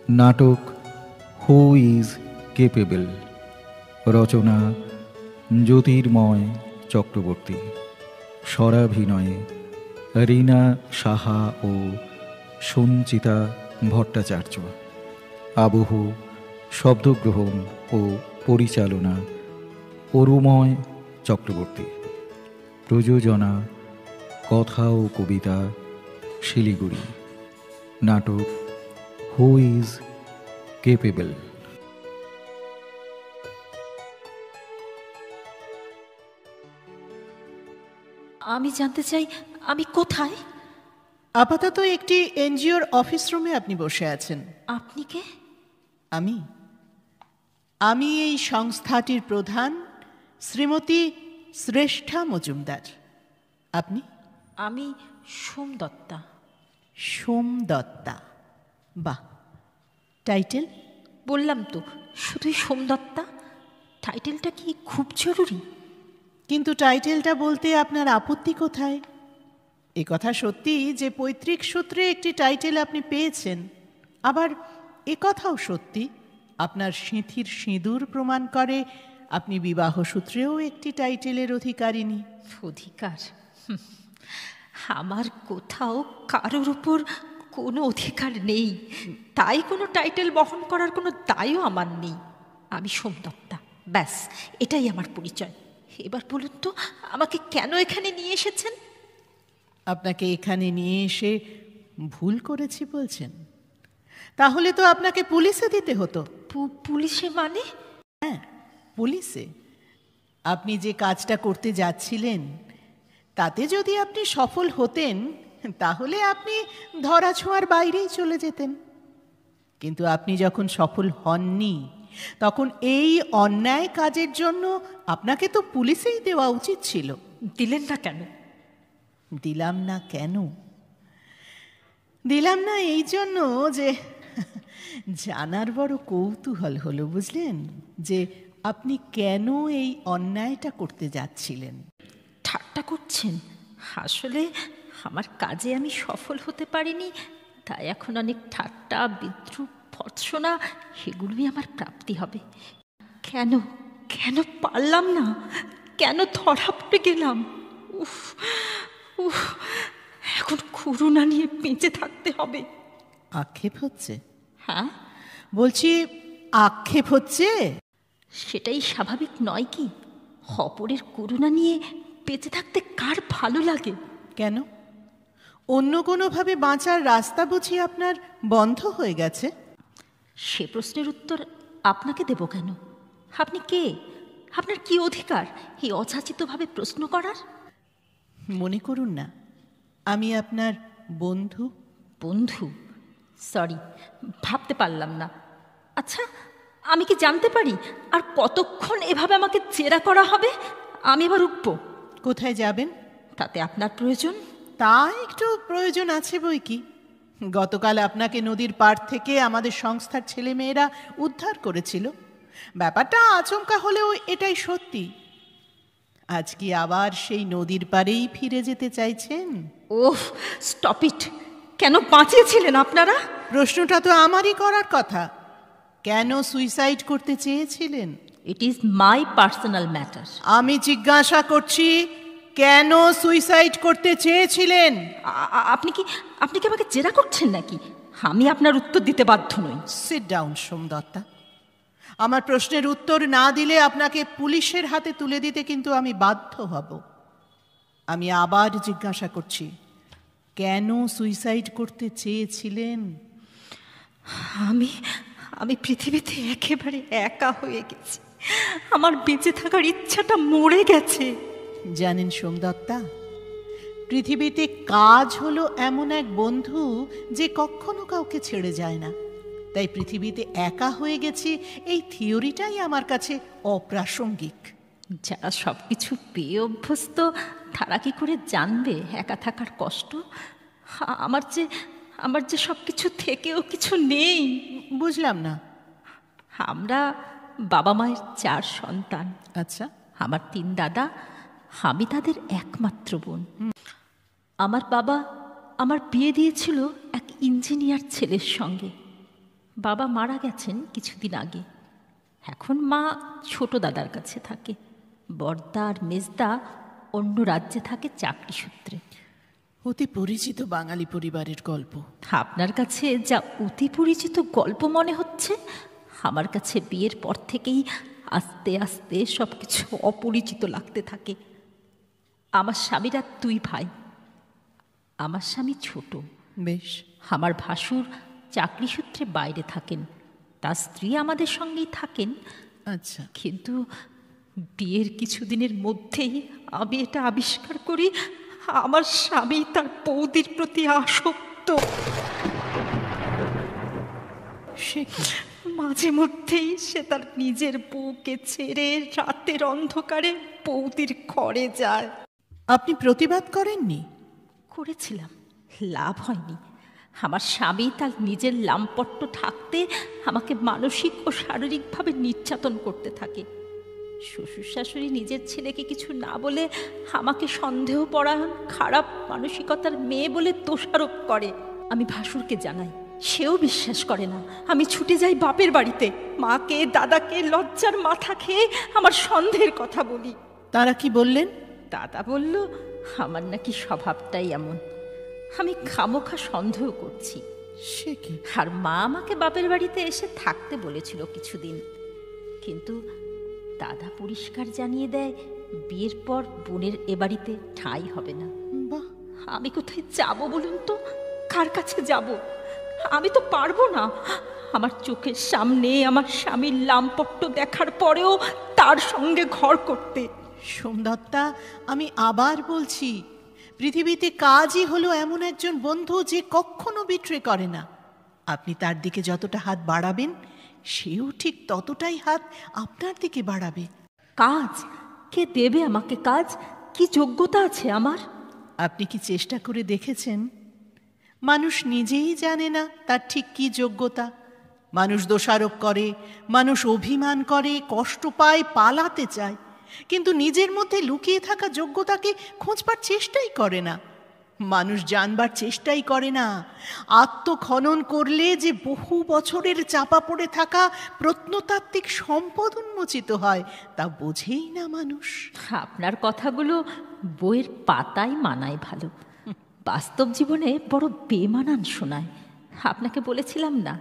নাটক who is capable, রচনা জ্যোতির্ময় চক্রবর্তী, স্বরাভিনয়ে রীনা সাহা ও সঞ্চিতা ভট্টাচার্য, আবহ শব্দগ্রহণ ও পরিচালনা অরুময় চক্রবর্তী, প্রযোজনা কথা ও কবিতা শিলিগুড়ি। নাটক হু ইজ কেপেবল। আমি জানতে চাই আমি কোথায়? আপাতত একটি এনজিওর অফিস রুমে আপনি বসে আছেন। আপনি কে? আমি এই সংস্থাটির প্রধান শ্রীমতী শ্রেষ্ঠা মজুমদার। আপনি? আমি সোম দত্তা। সোম দত্তা, বাহ। টাইটেল? বললাম তো, শুধুই সোম দত্তা। টাইটেলটা কি খুব জরুরি? কিন্তু টাইটেলটা বলতে আপনার আপত্তি কোথায়? এ কথা সত্যি যে পৈতৃক সূত্রে একটি টাইটেল আপনি পেয়েছেন, আবার এ কথাও সত্যি আপনার সিঁথির সিঁদুর প্রমাণ করে আপনি বিবাহ সূত্রেও একটি টাইটেলের অধিকারিণী। অধিকার? আমার কোথাও কারোর উপর কোনো অধিকার নেই, তাই কোনো টাইটেল বহন করার কোনো দায়ও আমার নেই। আমি সোম দত্তা, ব্যাস, এটাই আমার পরিচয়। এবার বলুন তো, আমাকে কেন এখানে নিয়ে এসেছেন? আপনাকে এখানে নিয়ে এসে ভুল করেছি বলছেন? তাহলে তো আপনাকে পুলিশে দিতে হতো। পুলিশে মানে? হ্যাঁ, পুলিশে। আপনি যে কাজটা করতে যাচ্ছিলেন তাতে যদি আপনি সফল হতেন তাহলে আপনি ধরাছোঁয়ার বাইরেই চলে যেতেন। কিন্তু আপনি যখন সফল হননি তখন এই অন্যায় কাজের জন্য আপনাকে তো পুলিশেই দেওয়া উচিত ছিল। দিলেন না কেন? দিলাম না এই জন্য যে জানার বড় কৌতূহল হলো, বুঝলেন, যে আপনি কেন এই অন্যায়টা করতে যাচ্ছিলেন। ঠাট্টা করছেন? আসলে আমার কাজে আমি সফল হতে পারিনি, তাই এখন অনেক ঠাট্টা, বিদ্রুপ, ভর্ৎসনা এগুলোই আমার প্রাপ্তি হবে। কেন কেন পারলাম না? কেন ধরা পড়ে গেলাম? উফ উফ, এখন করুণা নিয়ে বেঁচে থাকতে হবে। আক্ষেপ হচ্ছে? হ্যাঁ, বলছি আক্ষেপ হচ্ছে। সেটাই স্বাভাবিক নয় কি? অপরের করুণা নিয়ে বেঁচে থাকতে কার ভালো লাগে? কেন? অন্য কোনোভাবে বাঁচার রাস্তা বুঝি আপনার বন্ধ হয়ে গেছে? সে প্রশ্নের উত্তর আপনাকে দেব কেন? আপনি কে? আপনার কি অধিকার এই অযাচিতভাবে প্রশ্ন করার? মনে করুন না আমি আপনার বন্ধু। বন্ধু? সরি, ভাবতে পারলাম না। আচ্ছা, আমি কি জানতে পারি আর কতক্ষণ এভাবে আমাকে জেরা করা হবে? আমি এবার উঠব। কোথায় যাবেন? তাতে আপনার প্রয়োজন? তা একটু প্রয়োজন আছে বই কি। গতকাল আপনাকে নদীর পাড় থেকে আমাদের সংস্থার ছেলেমেয়েরা উদ্ধার করেছিল। ব্যাপারটা আচমকা হলেও এটাই সত্যি। আজ কি আবার সেই নদীর পাড়েই ফিরে যেতে চাইছেন? ওহ, স্টপ ইট! কেন বাঁচিয়েছিলেন আপনারা? প্রশ্নটা তো আমারই করার কথা। কেন সুইসাইড করতে চেয়েছিলেন? It is my personal matter. আমি জিজ্ঞাসা করছি কেন সুইসাইড করতে চেয়েছিলেন? আপনি কি আমাকে জেরা করছেন নাকি? আমি আপনার উত্তর দিতে বাধ্য নই। সিট ডাউন সোম দত্তা। আমার প্রশ্নের উত্তর না দিলে আপনাকে পুলিশের হাতে তুলে দিতে কিন্তু আমি বাধ্য হব। আমি আবার জিজ্ঞাসা করছি কেন সুইসাইড করতে চেয়েছিলেন? আমি পৃথিবীতে একেবারে একা হয়ে গেছি। আমার বেঁচে থাকার ইচ্ছাটা মরে গেছে। জানেন সোমদত্তা, পৃথিবীতে কাজ হলো এমন এক বন্ধু যে কখনো কাউকে ছেড়ে যায় না। তাই পৃথিবীতে একা হয়ে গেছি এই থিওরিটাই আমার কাছে অপ্রাসঙ্গিক। যারা সব কিছু পেয়ে অভ্যস্ত তারা কি করে জানবে একা থাকার কষ্ট? আমার যে সব কিছু থেকেও কিছু নেই। বুঝলাম না। আমরা বাবা মায়ের 4 সন্তান। আচ্ছা। আমার 3 দাদা, আমি তাদের একমাত্র বোন। আমার বাবা আমার বিয়ে দিয়েছিল এক ইঞ্জিনিয়ার ছেলের সঙ্গে। বাবা মারা গেছেন কিছুদিন আগে। এখন মা ছোট দাদার কাছে থাকে। বড়দা আর মেজদা অন্য রাজ্যে থাকে চাকরি সূত্রে। অতি পরিচিত বাঙালি পরিবারের গল্প। আপনার কাছে যা অতি পরিচিত গল্প মনে হচ্ছে, আমার কাছে বিয়ের পর থেকেই আস্তে আস্তে সব কিছু অপরিচিত লাগতে থাকে। আমার স্বামীরা 2 ভাই। আমার স্বামী ছোট। বেশ। আমার ভাসুর চাকরি সূত্রে বাইরে থাকেন, তার স্ত্রী আমাদের সঙ্গেই থাকেন। আচ্ছা। কিন্তু বিয়ের কিছুদিনের মধ্যেই আমি এটা আবিষ্কার করি, আমার স্বামী তার বৌদির প্রতি আসক্ত। সে কি? মাঝে মধ্যেই সে তার নিজের বউকে ছেড়ে রাতের অন্ধকারে বৌদির ঘরে যায়। আপনি প্রতিবাদ করেননি? করেছিলাম, লাভ হয়নি। আমার স্বামী তার নিজের লাম্পট্য থাকতে আমাকে মানসিক ও শারীরিকভাবে নির্যাতন করতে থাকে। শ্বশুর শাশুড়ি নিজের ছেলেকে কিছু না বলে আমাকে সন্দেহপরায়ণ, খারাপ মানসিকতার মেয়ে বলে দোষারোপ করে। আমি ভাসুরকে জানাই, সেও বিশ্বাস করে না। আমি ছুটে যাই বাপের বাড়িতে, মাকে দাদাকে লজ্জার মাথা খেয়ে আমার সন্দেহের কথা বলি। তারা কি বললেন? দাদা বলল, আমার নাকি স্বভাবটাই এমন, আমি খামোখা সন্দেহ করছি। সে কি? আর মা আমাকে বাপের বাড়িতে এসে থাকতে বলেছিল কিছুদিন, কিন্তু দাদা পরিষ্কার জানিয়ে দেয় বিয়ের পর বোনের এ বাড়িতে ঠাঁই হবে না। বাহ। আমি কোথায় যাব বলুন তো? কার কাছে যাব? আমি তো পারবো না। আমার চোখের সামনে আমার স্বামীর লাম্পট্য দেখার পরেও তার সঙ্গে ঘর করতে। সোমদত্তা, আমি আবার বলছি, পৃথিবীতে কাজই হলো এমন একজন বন্ধু যে কখনো বিট্রে করে না। আপনি তার দিকে যতটা হাত বাড়াবেন, সেও ঠিক ততটাই হাত আপনার দিকে বাড়াবে। কাজ? কে দেবে আমাকে কাজ? কি যোগ্যতা আছে আমার? আপনি কি চেষ্টা করে দেখেছেন? মানুষ নিজেই জানে না তার ঠিক কি যোগ্যতা। মানুষ দোষারোপ করে, মানুষ অভিমান করে, কষ্ট পায়, পালাতে চায়, কিন্তু নিজের মধ্যে লুকিয়ে থাকা যোগ্যতাকে খোঁজবার চেষ্টাই করে না। মানুষ জানবার চেষ্টাই করে না আত্মখনন করলে যে বহু বছরের চাপা পড়ে থাকা প্রত্নতাত্ত্বিক সম্পদ উন্মোচিত হয়, তা বোঝেই না মানুষ। আপনার কথাগুলো বইয়ের পাতায় মানায় ভালো, বাস্তব জীবনে বড় বেমানান শোনায়। আপনাকে বলেছিলাম না,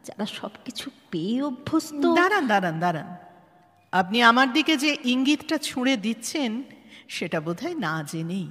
যারা সব কিছু পেয়ে অভ্যস্ত। দাঁড়ান দাঁড়ান দাঁড়ান, আপনি আমার দিকে যে ইঙ্গিতটা ছুঁড়ে দিচ্ছেন, সেটা বোধহয় না জেনেই।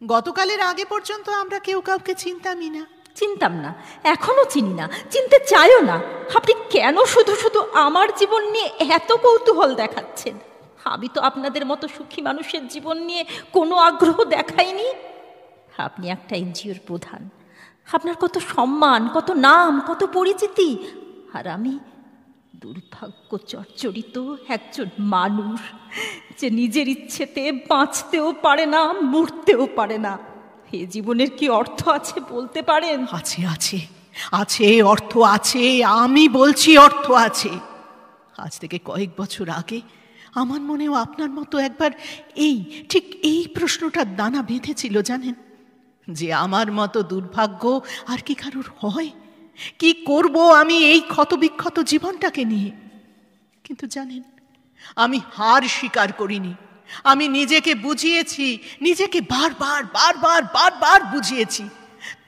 গতকালের আগে পর্যন্ত আমরা কেউ কাউকে চিনতামই না। চিনতাম না, এখনো চিনি না, চিনতে চাইও না। আপনি কেন শুধু শুধু আমার জীবন নিয়ে এত কৌতূহল দেখাচ্ছেন? আমি তো আপনাদের মতো সুখী মানুষের জীবন নিয়ে কোনো আগ্রহ দেখাইনি। আপনি একটা এনজিওর প্রধান, আপনার কত সম্মান, কত নাম, কত পরিচিতি, আর আমি দুর্ভাগ্য জর্জরিত একজন মানুষ যে নিজের ইচ্ছেতে বাঁচতেও পারে না, মরতেও পারে না। এ জীবনের কি অর্থ আছে বলতে পারেন? আছে আছে আছে, অর্থ আছে, আমি বলছি অর্থ আছে। আজ থেকে কয়েক বছর আগে আমার মনেও আপনার মতো একবার ঠিক এই প্রশ্নটার দানা বেঁধেছিল, জানেন, যে আমার মতো দুর্ভাগ্য আর কি কারোর হয়? কি করব আমি এই ক্ষতবিক্ষত জীবনটাকে নিয়ে? কিন্তু জানেন, আমি হার স্বীকার করিনি। আমি নিজেকে বুঝিয়েছি, নিজেকে বারবার বারবার বারবার বুঝিয়েছি,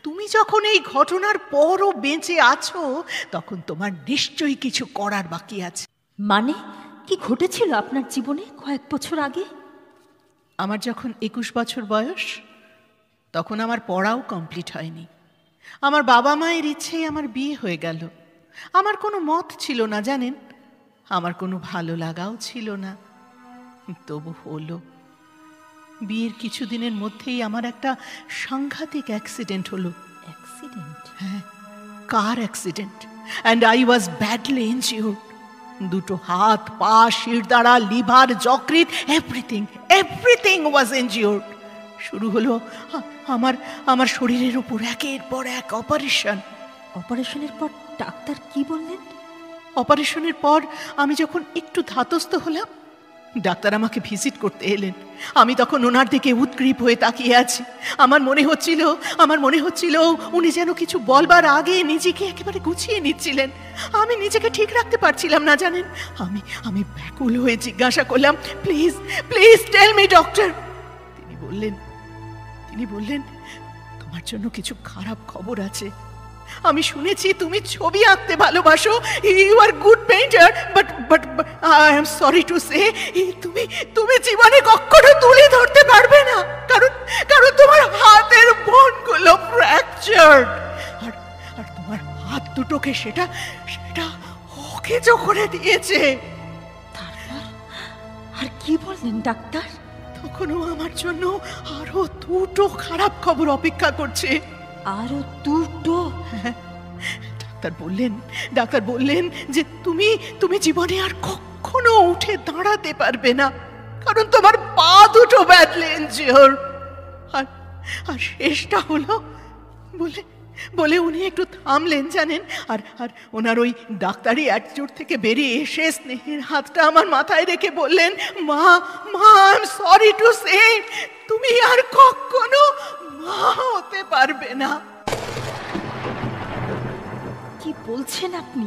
তুমি যখন এই ঘটনার পরও বেঁচে আছো, তখন তোমার নিশ্চয়ই কিছু করার বাকি আছে। মানে কি ঘটেছিল আপনার জীবনে কয়েক বছর আগে? আমার যখন 21 বছর বয়স, তখন আমার পড়াও কমপ্লিট হয়নি। আমার বাবা মায়ের ইচ্ছেই আমার বিয়ে হয়ে গেল। আমার কোনো মত ছিল না, জানেন, আমার কোনো ভালো লাগাও ছিল না, তবু হলো। বিয়ের কিছুদিনের মধ্যেই আমার একটা সাংঘাতিক অ্যাক্সিডেন্ট হলো। অ্যাক্সিডেন্ট? হ্যাঁ, car accident. And I was badly injured. দুটো হাত, পা, শিরদাঁড়া, লিভার, যকৃৎ, এভরিথিং ওয়াজ ইনজিউরড। শুরু হলো আমার শরীরের উপর একের পর এক অপারেশন। অপারেশনের পর ডাক্তার কি বললেন? অপারেশনের পর আমি যখন একটু ধাতস্থ হলাম, ডাক্তার আমাকে ভিজিট করতে এলেন। আমি তখন ওনার দিকে উৎগ্রীব হয়ে তাকিয়ে আছি। আমার মনে হচ্ছিল উনি যেন কিছু বলবার আগে নিজেকে একেবারে গুছিয়ে নিচ্ছিলেন। আমি নিজেকে ঠিক রাখতে পারছিলাম না, জানেন। আমি ব্যাকুল হয়ে জিজ্ঞাসা করলাম, please please tell me doctor. তিনি বললেন, তোমার জন্য কিছু খারাপ খবর আছে। আমি শুনেছি তুমি ছবি আঁকতে ভালোবাসো, you are good painter, but I am sorry to say তুমি জীবনে কখনো তুলে ধরতে পারবে না, কারণ তোমার হাতের বোনগুলো ফ্র্যাকচার্ড, আর তোমার হাত দুটোকে সেটা অকেজো করে দিয়েছে। তারপর আর কি বললেন ডাক্তার? তখনও আমার জন্য আরো দুটো খারাপ খবর অপেক্ষা করছে। আরো দুটো? ডাক্তার বললেন যে তুমি জীবনে আর কখনো উঠে দাঁড়াতে পারবে না, কারণ তোমার পা দুটো ব্যাডলি ইনজিওর। আর শেষটা হলো বলে উনি একটু থামলেন, জানেন। আর ওনার ওই ডাক্তারি অ্যাটিটিউড থেকে বেরিয়ে এসে স্নেহের হাতটা আমার মাথায় রেখে বললেন, মা I am sorry to say, তুমি আর কখনো মা হতে পারবে না। কি বলছেন আপনি?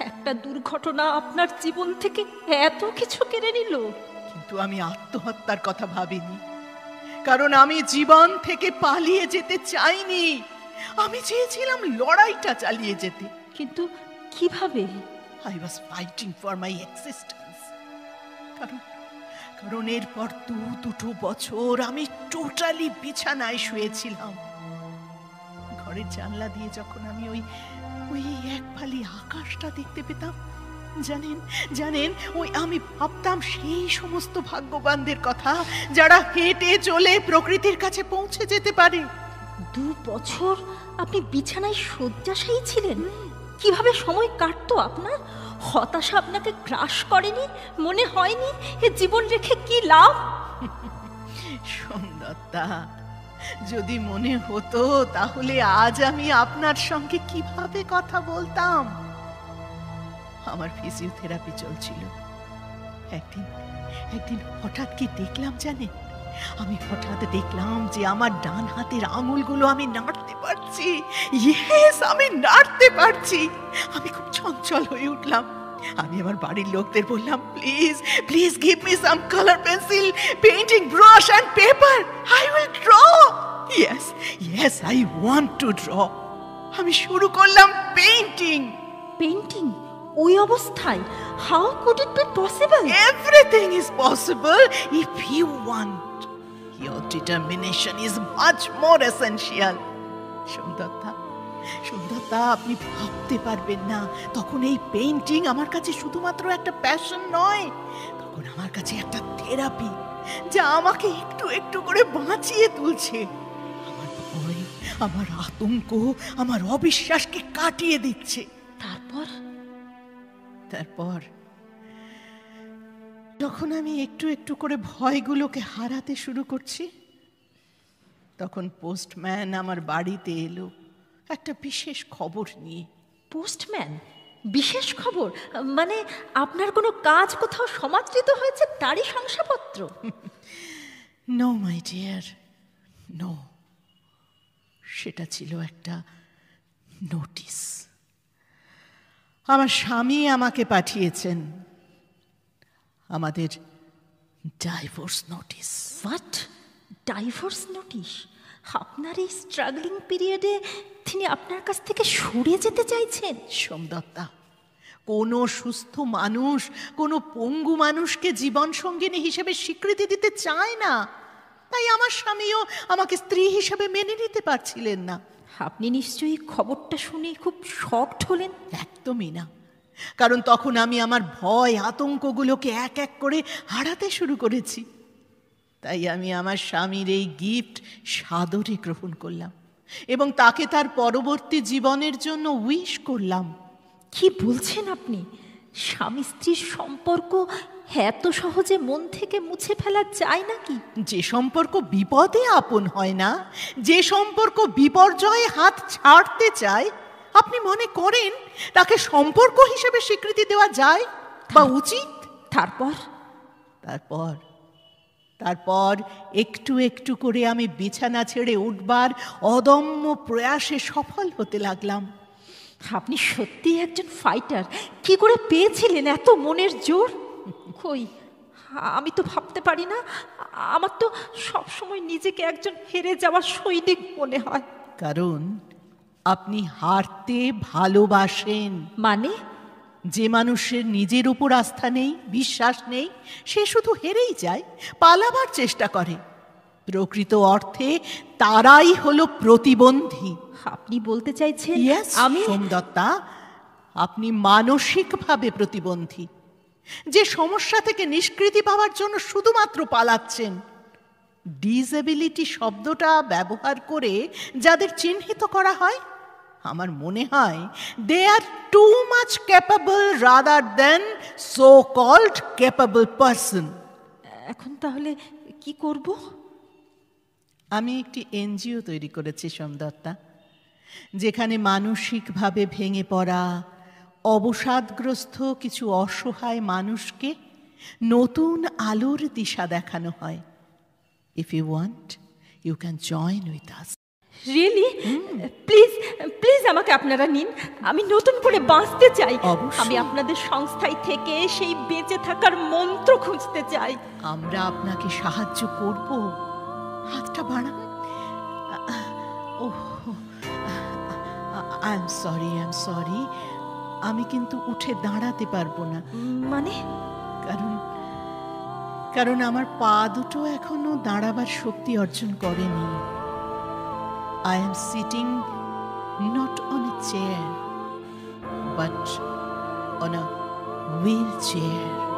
একটা দুর্ঘটনা আপনার জীবন থেকে এত কিছু কেড়ে নিল? কিন্তু আমি আত্মহত্যার কথা ভাবিনি, কারণ আমি জীবন থেকে পালিয়ে যেতে চাইনি। আমি চেয়েছিলাম লড়াইটা চালিয়ে যেতে। কিন্তু কিভাবে? I was fighting for my existence. কারণ এরপর দুটো বছর আমি টোটালি বিছানায় শুয়েছিলাম। ঘরের জানলা দিয়ে যখন আমি ওই এক ফালি আকাশটা দেখতে পেতাম, জানেন ওই আমি ভাবতাম সেই সমস্ত ভাগ্যবানদের কথা যারা হেঁটে চলে প্রকৃতির কাছে পৌঁছে যেতে পারে। 2 বছর আপনি বিছানায় শয্যাশায়ী ছিলেন? কিভাবে সময় কাটতো আপনার? হতাশা আপনাকে গ্রাস করেনি? মনে হয়নি এ জীবন রেখে কি লাভ? সুন্দরতা, যদি মনে হতো তাহলে আজ আমি আপনার সঙ্গে কিভাবে কথা বলতাম। আমার ফিজিওথেরাপি চলছিল। একদিন হঠাৎ কি দেখলাম জানেন? আমি হঠাৎ দেখলাম যে আমার ডান হাতের আঙুলগুলো আমি নাড়তে পারছি। ইয়েস, আমি নাড়তে পারছি। আমি খুব চঞ্চল হয়ে উঠলাম। আমি আমার বাড়ির লোকদের বললাম, please give me some colour pencil, painting brush and paper, I will draw. Yes I want to draw. আমি শুরু করলাম পেইন্টিং। ওই অবস্থায়? How could it be possible? Everything is possible if you want. Your determination is much more essential. সুন্দরতা, আপনি ভাবতে পারবেন না, তখন এই পেইন্টিং আমার কাছে শুধুমাত্র একটা প্যাশন নয়, তখন আমার কাছে একটা থেরাপি, যা আমাকে একটু একটু করে বাঁচিয়ে তুলছে। আমার ভয়, আমার আতঙ্ক, আমার অবিশ্বাসকে কাটিয়ে দিচ্ছে। তারপর যখন আমি একটু একটু করে ভয়গুলোকে হারাতে শুরু করছি, তখন পোস্টম্যান আমার বাড়িতে এলো একটা বিশেষ খবর নিয়ে। পোস্টম্যান? বিশেষ খবর? মানে আপনার কোনো কাজ কোথাও সমাদৃত হয়েছে তারই শংসাপত্র? No my dear, no. সেটা ছিল একটা নোটিশ। আমার স্বামী আমাকে পাঠিয়েছেন, আমাদের divorce notice. What? Divorce notice? আপনার এই স্ট্রাগলিং পিরিয়ডে তিনি আপনার কাছ থেকে সরে যেতে চাইছেন? সোমদত্তা, কোনো সুস্থ মানুষ কোনো পঙ্গু মানুষকে জীবন সঙ্গিনী হিসেবে স্বীকৃতি দিতে চায় না। তাই আমার স্বামীও আমাকে স্ত্রী হিসেবে মেনে নিতে পারছিলেন না। আপনি নিশ্চয়ই খবরটা শুনে খুব শকড হলেন? একদমই না, কারণ তখন আমি আমার ভয় আতঙ্কগুলোকে এক এক করে হারাতে শুরু করেছি। তাই আমি আমার স্বামীর এই গিফট সাদরে গ্রহণ করলাম এবং তাকে তার পরবর্তী জীবনের জন্য উইশ করলাম। কি বলছেন আপনি? স্বামী স্ত্রীর সম্পর্ক এত সহজে মন থেকে মুছে ফেলা যায় নাকি? যে সম্পর্ক বিপদে আপন হয় না, যে সম্পর্ক বিপর্যয়ে হাত ছাড়তে চায়, আপনি মনে করেন তাকে সম্পর্ক হিসেবে স্বীকৃতি দেওয়া যায় বা উচিত? তারপর তারপর একটু একটু করে আমি বিছানা ছেড়ে উঠবার অদম্য প্রয়াসে সফল হতে লাগলাম। আপনি সত্যি একজন ফাইটার। কি করে পেয়েছিলেন এত মনের জোর? কই, আমি তো ভাবতে পারি না। আমার তো সবসময় নিজেকে একজন হেরে যাওয়া সৈনিক মনে হয়। কারণ আপনি হারতে ভালোবাসেন। মানে? যে মানুষের নিজের উপর আস্থা নেই, বিশ্বাস নেই, সে শুধু হেরেই যায়, পালাবার চেষ্টা করে। প্রকৃত অর্থে তারাই হলো প্রতিবন্ধী। আপনি বলতে চাইছেন আমি? সোমদত্তা, আপনি মানসিকভাবে প্রতিবন্ধী, যে সমস্যা থেকে নিষ্কৃতি পাওয়ার জন্য শুধুমাত্র পালাচ্ছেন। ডিসএবিলিটি শব্দটা ব্যবহার করে যাদের চিহ্নিত করা হয়, আমার মনে হয় they are too much capable rather than so called capable person. এখন তাহলে কি করব? আমি একটি এনজিও তৈরি করেছি সোমদত্তা, যেখানে মানসিকভাবে ভেঙে পড়া অবসাদগ্রস্ত কিছু অসহায় মানুষকে নতুন আলোর দিশা দেখানো হয়। If you want, you can join with us. Really? Please please আমাকে আপনারা নিন। আমি নতুন করে বাঁচতে চাই। অবশ্যই। আমি আপনাদের সংস্থায় থেকে সেই বেঁচে থাকার মন্ত্র খুঁজতে চাই। আমরা আপনাকে সাহায্য করব। হাতটা বাড়ান। ওহ, আই এম সরি, আমি কিন্তু উঠে দাঁড়াতে পারবো না। মানে? কারণ আমার পা দুটো এখনো দাঁড়াবার শক্তি অর্জন করেনি। I am sitting not on a chair, but on a wheelchair.